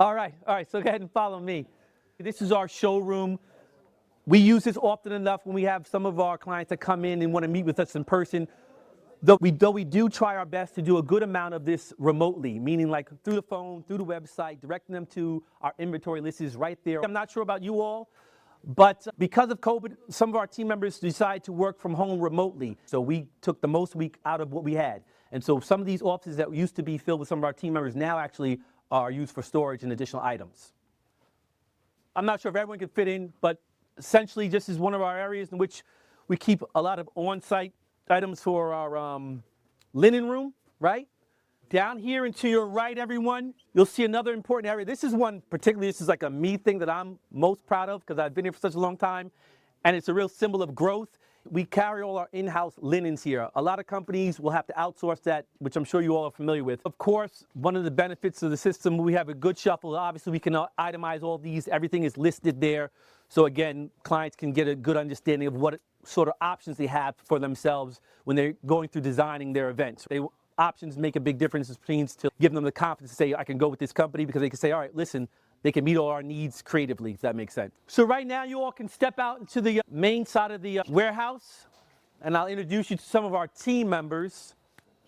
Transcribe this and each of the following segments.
All right, so go ahead and follow me. This is our showroom. We use this often enough when we have some of our clients that come in and want to meet with us in person. Though we do try our best to do a good amount of this remotely, meaning like through the phone, through the website, directing them to our inventory list is right there. I'm not sure about you all, but because of COVID, some of our team members decided to work from home remotely. So we took the most week out of what we had. And so some of these offices that used to be filled with some of our team members now actually are used for storage and additional items. I'm not sure if everyone can fit in, but essentially this is one of our areas in which we keep a lot of on-site items for our linen room, right? Down here and to your right, everyone, you'll see another important area. This is one particularly, this is like a me thing that I'm most proud of because I've been here for such a long time, and it's a real symbol of growth. We carry all our in-house linens here. A lot of companies will have to outsource that, which I'm sure you all are familiar with. Of course, one of the benefits of the system, we have a Goodshuffle. Obviously, we can itemize all these. Everything is listed there. So again, clients can get a good understanding of what sort of options they have for themselves when they're going through designing their events. Options make a big difference. It means to give them the confidence to say, I can go with this company, because they can say, all right, listen, they can meet all our needs creatively, if that makes sense. So right now, you all can step out into the main side of the warehouse, and I'll introduce you to some of our team members.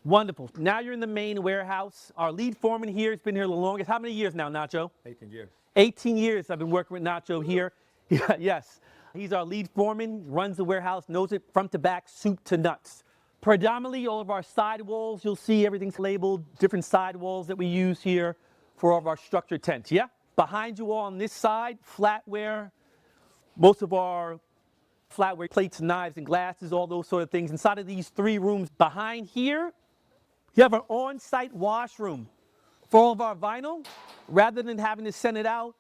Wonderful. Now you're in the main warehouse. Our lead foreman here has been here the longest. How many years now, Nacho? 18 years. 18 years I've been working with Nacho here. Yes, he's our lead foreman, runs the warehouse, knows it front to back, soup to nuts. Predominantly, all of our side walls, you'll see everything's labeled, different side walls that we use here for all of our structured tents, yeah? Behind you all on this side, flatware, most of our flatware plates, knives, and glasses, all those sort of things. Inside of these 3 rooms behind here, you have an on-site washroom for all of our vinyl. Rather than having to send it out,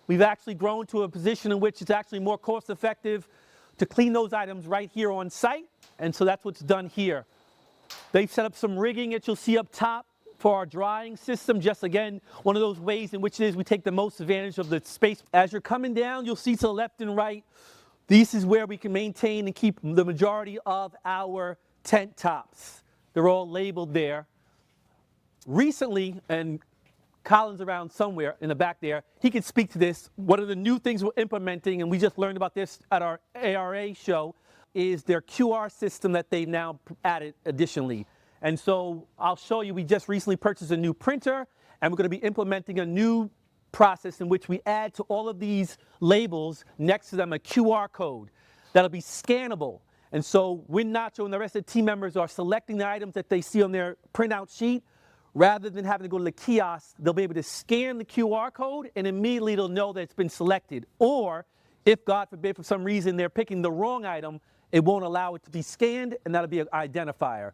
we've actually grown to a position in which it's actually more cost effective to clean those items right here on site. And so that's what's done here. They've set up some rigging that you'll see up top for our drying system. Just again, one of those ways in which it is we take the most advantage of the space. As you're coming down, you'll see to the left and right, this is where we can maintain and keep the majority of our tent tops. They're all labeled there. Recently, and Colin's around somewhere in the back there, he can speak to this. One of the new things we're implementing, and we just learned about this at our ARA show, is their QR system that they've now added additionally. And so I'll show you, we just recently purchased a new printer, and we're going to be implementing a new process in which we add to all of these labels next to them a QR code that'll be scannable. And so when Nacho and the rest of the team members are selecting the items that they see on their printout sheet, rather than having to go to the kiosk, they'll be able to scan the QR code and immediately they'll know that it's been selected. Or if, God forbid, for some reason they're picking the wrong item, it won't allow it to be scanned, and that'll be an identifier.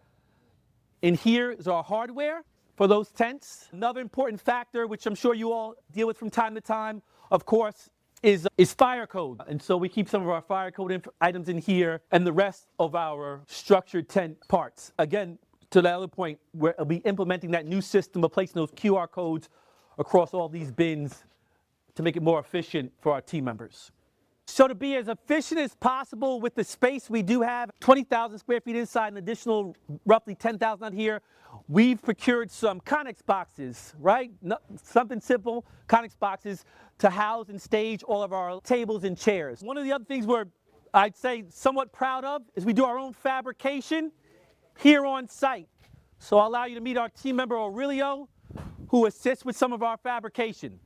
And here is our hardware for those tents. Another important factor, which I'm sure you all deal with from time to time, of course, is fire code. And so we keep some of our fire code items in here and the rest of our structured tent parts. Again, to the other point, we'll be implementing that new system of placing those QR codes across all these bins to make it more efficient for our team members. So to be as efficient as possible with the space we do have, 20,000 square feet inside, an additional roughly 10,000 out here, we've procured some Conex boxes, right? Something simple, Conex boxes to house and stage all of our tables and chairs. One of the other things we're, I'd say, somewhat proud of is we do our own fabrication here on site. So I'll allow you to meet our team member Aurelio, who assists with some of our fabrication.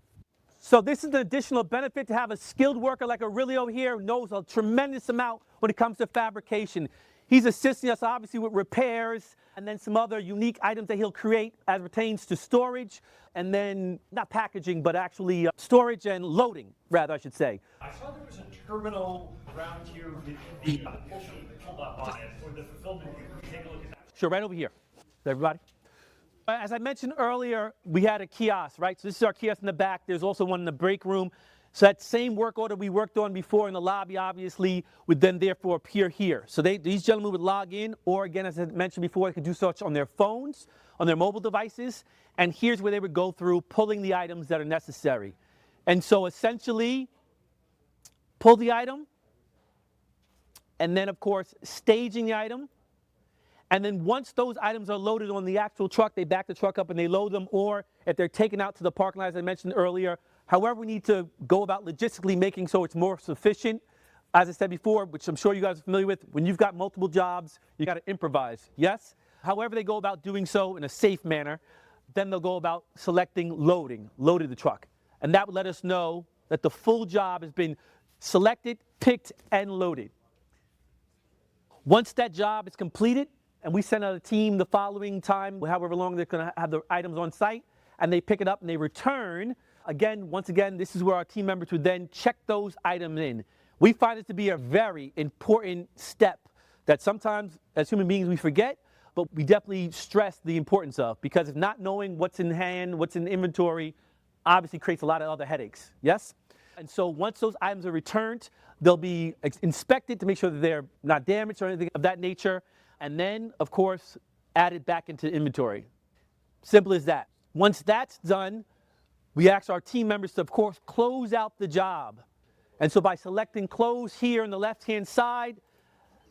So this is an additional benefit to have a skilled worker like Aurelio here, who knows a tremendous amount when it comes to fabrication. He's assisting us obviously with repairs and then some other unique items that he'll create as pertains to storage and then not packaging, but actually storage and loading, rather I should say. I saw there was a terminal around here with the pull up on it for the fulfillment. Can you take a look at that? Sure, right over here. Everybody? As I mentioned earlier, we had a kiosk, right? So this is our kiosk in the back. There's also one in the break room. So that same work order we worked on before in the lobby, obviously, would then therefore appear here. So these gentlemen would log in, or again, as I mentioned before, they could do such on their phones, on their mobile devices. And here's where they would go through pulling the items that are necessary. And so essentially, pull the item, and then of course, staging the item, And then once those items are loaded on the actual truck, they back the truck up and they load them, or if they're taken out to the parking lot, as I mentioned earlier, however we need to go about logistically making so it's more sufficient. As I said before, which I'm sure you guys are familiar with, when you've got multiple jobs, you got to improvise, yes? However they go about doing so in a safe manner, then they'll go about selecting loading the truck. And that would let us know that the full job has been selected, picked, and loaded. Once that job is completed, and we send out a team the following time, however long they're going to have the items on site, and they pick it up and they return. Again, once again, this is where our team members would then check those items in. We find it to be a very important step that sometimes as human beings we forget, but we definitely stress the importance of, because if not knowing what's in hand, what's in inventory, obviously creates a lot of other headaches, yes? And so once those items are returned, they'll be inspected to make sure that they're not damaged or anything of that nature, and then, of course, added back into inventory. Simple as that. Once that's done, we ask our team members to, of course, close out the job. And so by selecting close here on the left-hand side,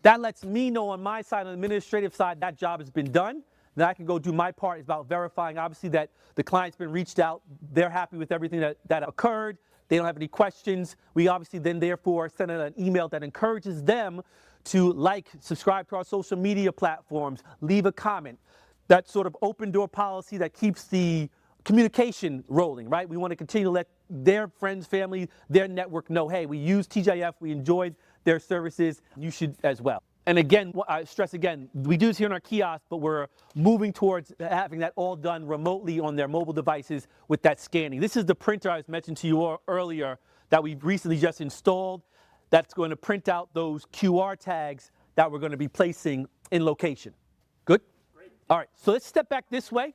that lets me know on my side, on the administrative side, that job has been done. Then I can go do my part. It's about verifying, obviously, that the client's been reached out. They're happy with everything that occurred. They don't have any questions. We obviously then, therefore, send out an email that encourages them to like, subscribe to our social media platforms, leave a comment. That sort of open door policy that keeps the communication rolling, right? We want to continue to let their friends, family, their network know, hey, we use TGIF, we enjoyed their services, you should as well. And again, I stress again, we do this here in our kiosk, but we're moving towards having that all done remotely on their mobile devices with that scanning. This is the printer I was mentioned to you earlier that we've recently just installed. That's going to print out those QR tags that we're going to be placing in location. Good? Great. All right, so let's step back this way.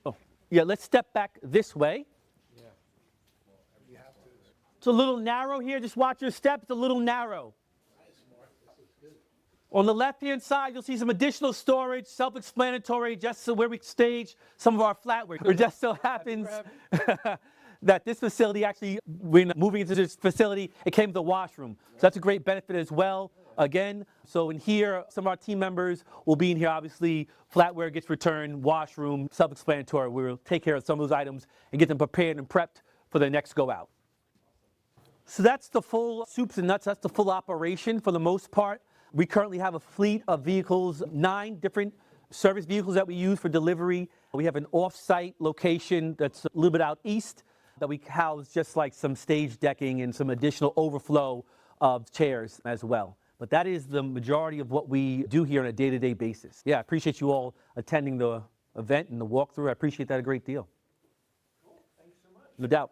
Oh, yeah, let's step back this way. Yeah. It's a little narrow here. Just watch your step. It's a little narrow. On the left-hand side, you'll see some additional storage, self-explanatory, just so where we stage some of our flatware. It just so happens that this facility actually, when moving into this facility, it came with a washroom. So that's a great benefit as well. Again, so in here, some of our team members will be in here. Obviously, flatware gets returned, washroom, self-explanatory. We'll take care of some of those items and get them prepared and prepped for the next go out. So that's the full soups and nuts. That's the full operation for the most part. We currently have a fleet of vehicles, 9 different service vehicles that we use for delivery. We have an off-site location that's a little bit out east that we house just like some stage decking and some additional overflow of chairs as well. But that is the majority of what we do here on a day-to-day basis. Yeah, I appreciate you all attending the event and the walkthrough. I appreciate that a great deal. Cool. Thanks so much. No doubt.